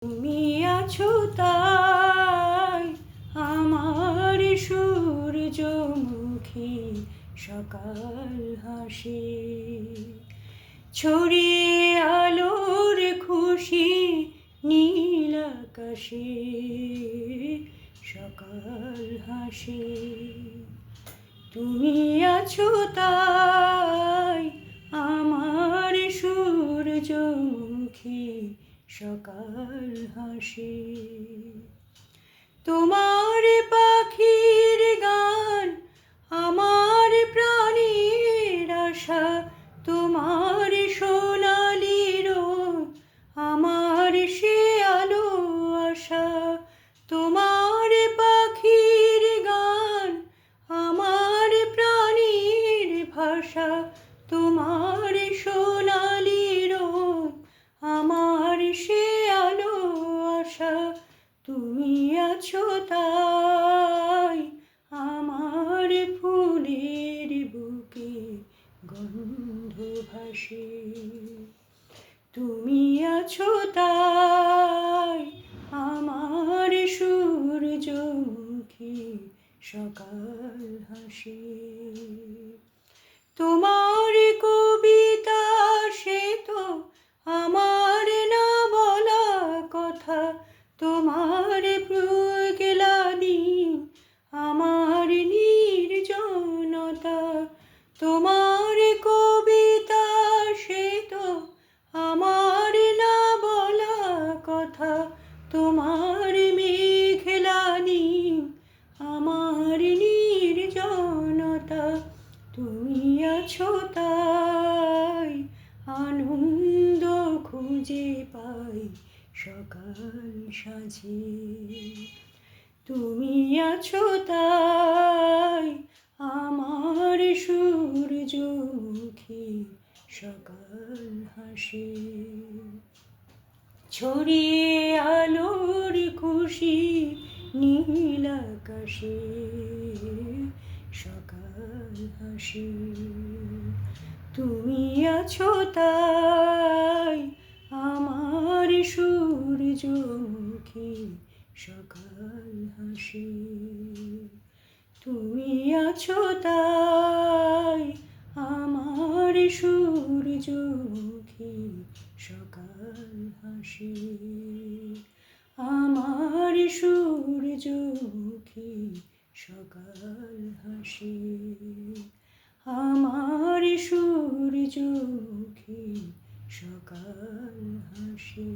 তুমি আছো তাই আমার সূর্যমুখী সকাল হাসি, ছড়িয়ে আলোর খুশি নীল আকাশে সকাল হাসি। তুমি আছো তাই আমার সূর্যমুখী সকাল হাসি। তোমার পাখির গান আমার প্রাণের আশা, তোমার সোনালি রোদ আমার সে আলো আশা। তোমার পাখির গান আমার প্রাণের ভাষা, তোমার সোনালি রোদ আমার সে আলো আশা। তুমি আছো তাই আমার ফুলের বুকে গন্ধ ভাসে। তুমি আছো তাই আমার সূর্যমুখী সকাল হাসি। তোমার কবিতা সে তো আমার না বলা কথা, তোমার প্রগলানি আমার নির্জনতা। তোমার কবিতা সে তো আমার না বলা কথা, তোমার মেঘলানি আমার নির্জনতা। তুমি আছো তাই আনন্দ খুঁজে পাই সকাল সাঁঝে। তুমি আছো তাই আমার সূর্যমুখী সকাল হাসি, ছড়িয়ে আলোর খুশি নীল আকাশে সকাল হাসি। তুমি আছো তাই আমার সূর্যমুখী সকাল হাসি। তুমি আছো তাই আমার সূর্যমুখী সকাল হাসি, আমার সূর্যমুখী সকাল হাসি, আমার সূর্যমুখী সকাল হাসি।